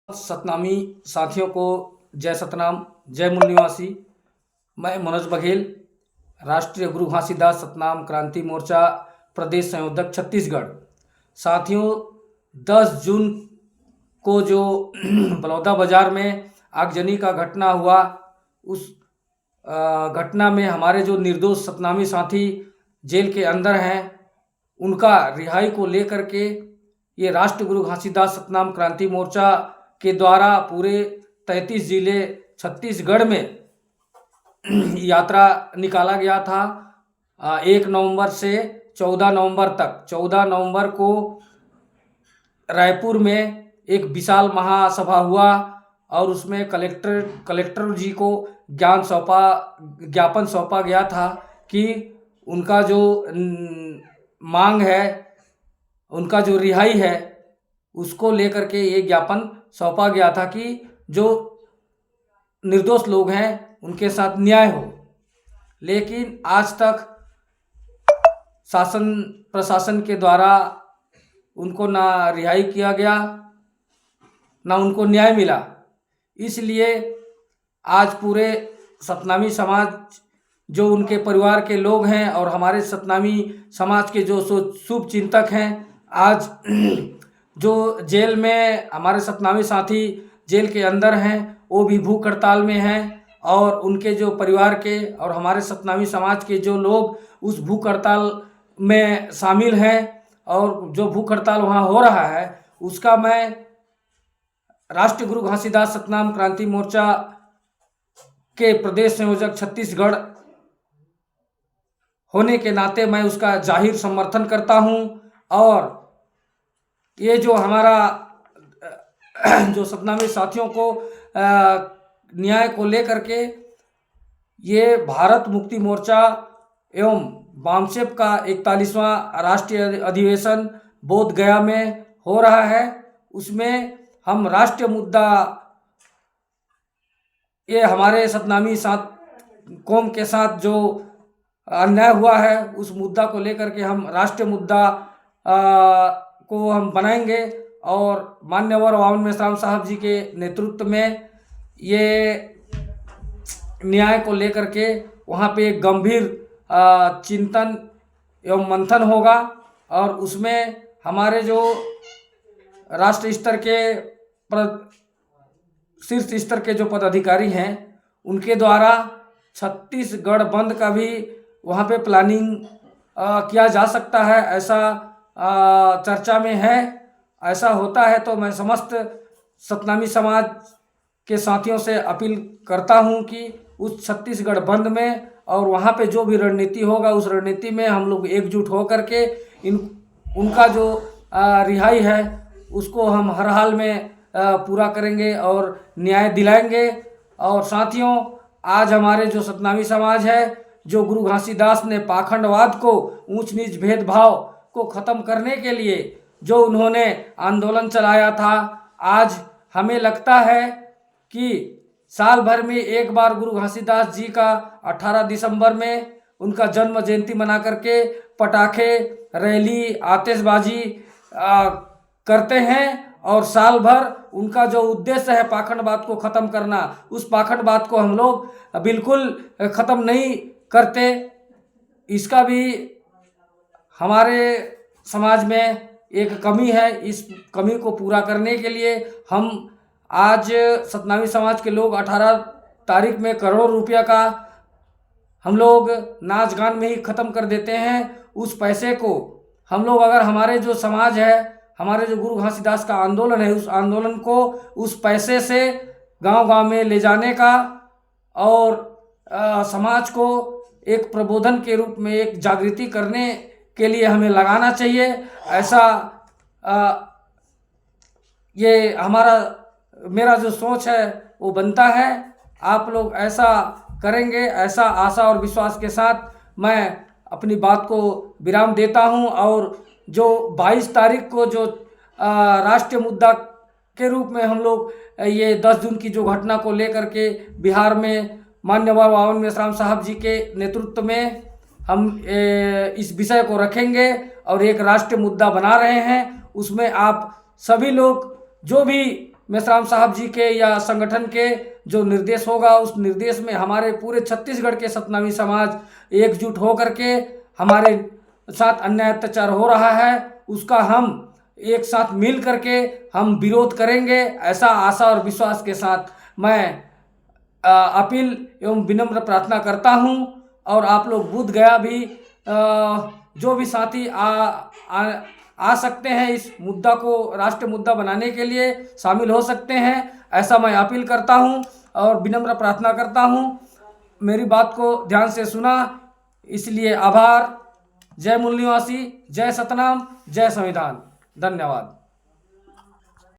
सतनामी साथियों को जय सतनाम, जय मूल निवासी। मैं मनोज बघेल, राष्ट्रीय गुरु घासीदास सतनाम क्रांति मोर्चा प्रदेश संयोजक छत्तीसगढ़। साथियों, 10 जून को जो बलौदा बाजार में आगजनी का घटना हुआ, उस घटना में हमारे जो निर्दोष सतनामी साथी जेल के अंदर हैं, उनका रिहाई को लेकर के ये राष्ट्रीय गुरु घासीदास सतनाम क्रांति मोर्चा के द्वारा पूरे 33 जिले छत्तीसगढ़ में यात्रा निकाला गया था। 1 नवंबर से 14 नवंबर तक। 14 नवंबर को रायपुर में एक विशाल महासभा हुआ और उसमें कलेक्टर जी को ज्ञापन सौंपा गया था कि उनका जो मांग है, उनका जो रिहाई है, उसको लेकर के ये ज्ञापन सौंपा गया था कि जो निर्दोष लोग हैं उनके साथ न्याय हो। लेकिन आज तक शासन प्रशासन के द्वारा उनको ना रिहाई किया गया, ना उनको न्याय मिला। इसलिए आज पूरे सतनामी समाज, जो उनके परिवार के लोग हैं और हमारे सतनामी समाज के जो शुभ चिंतक हैं, आज जो जेल में हमारे सतनामी साथी जेल के अंदर हैं, वो भी भूख हड़ताल में हैं और उनके जो परिवार के और हमारे सतनामी समाज के जो लोग उस भूख हड़ताल में शामिल हैं और जो भूख हड़ताल वहाँ हो रहा है, उसका मैं राष्ट्रीय गुरु घासीदास सतनाम क्रांति मोर्चा के प्रदेश संयोजक छत्तीसगढ़ होने के नाते मैं उसका जाहिर समर्थन करता हूँ। और ये जो हमारा जो सतनामी साथियों को न्याय को लेकर के ये भारत मुक्ति मोर्चा एवं बामसेप का 41वां राष्ट्रीय अधिवेशन बोध गया में हो रहा है। उसमें हम राष्ट्रीय मुद्दा, ये हमारे सतनामी कौम के साथ जो अन्याय हुआ है, उस मुद्दा को लेकर के हम राष्ट्रीय मुद्दा को हम बनाएंगे और मान्यवर वावन मेश्राम साहब जी के नेतृत्व में ये न्याय को लेकर के वहाँ पे एक गंभीर चिंतन एवं मंथन होगा। और उसमें हमारे जो राष्ट्र स्तर के शीर्ष स्तर के जो पदाधिकारी हैं, उनके द्वारा छत्तीसगढ़ बंद का भी वहाँ पे प्लानिंग किया जा सकता है, ऐसा चर्चा में है। ऐसा होता है तो मैं समस्त सतनामी समाज के साथियों से अपील करता हूं कि उस छत्तीसगढ़ बंद में और वहां पे जो भी रणनीति होगा, उस रणनीति में हम लोग एकजुट हो करके उनका जो रिहाई है उसको हम हर हाल में पूरा करेंगे और न्याय दिलाएंगे। और साथियों, आज हमारे जो सतनामी समाज है, जो गुरु घासीदास ने पाखंडवाद को, ऊंच नीच भेदभाव को ख़त्म करने के लिए जो उन्होंने आंदोलन चलाया था, आज हमें लगता है कि साल भर में एक बार गुरु घासीदास जी का 18 दिसंबर में उनका जन्म जयंती मना करके पटाखे, रैली, आतिशबाजी करते हैं और साल भर उनका जो उद्देश्य है पाखंडवाद को ख़त्म करना, उस पाखंडवाद को हम लोग बिल्कुल ख़त्म नहीं करते। इसका भी हमारे समाज में एक कमी है। इस कमी को पूरा करने के लिए हम आज सतनामी समाज के लोग 18 तारीख में करोड़ों रुपया का हम लोग नाच गान में ही ख़त्म कर देते हैं। उस पैसे को हम लोग, अगर हमारे जो समाज है, हमारे जो गुरु घासीदास का आंदोलन है, उस आंदोलन को उस पैसे से गांव-गांव में ले जाने का और समाज को एक प्रबोधन के रूप में एक जागृति करने के लिए हमें लगाना चाहिए। ऐसा ये मेरा जो सोच है वो बनता है। आप लोग ऐसा करेंगे, ऐसा आशा और विश्वास के साथ मैं अपनी बात को विराम देता हूं। और जो 22 तारीख को जो राष्ट्रीय मुद्दा के रूप में हम लोग ये 10 जून की जो घटना को लेकर के बिहार में मान्यवर वावन मेश्राम साहब जी के नेतृत्व में हम इस विषय को रखेंगे और एक राष्ट्रीय मुद्दा बना रहे हैं। उसमें आप सभी लोग जो भी मेश्राम साहब जी के या संगठन के जो निर्देश होगा, उस निर्देश में हमारे पूरे छत्तीसगढ़ के सतनामी समाज एकजुट हो करके हमारे साथ अन्याय अत्याचार हो रहा है उसका हम एक साथ मिल करके हम विरोध करेंगे, ऐसा आशा और विश्वास के साथ मैं अपील एवं विनम्र प्रार्थना करता हूं। और आप लोग बोध गया भी जो भी साथी आ सकते हैं इस मुद्दा को राष्ट्रीय मुद्दा बनाने के लिए शामिल हो सकते हैं, ऐसा मैं अपील करता हूं और विनम्र प्रार्थना करता हूं। मेरी बात को ध्यान से सुना, इसलिए आभार। जय मूल निवासी, जय सतनाम, जय संविधान। धन्यवाद।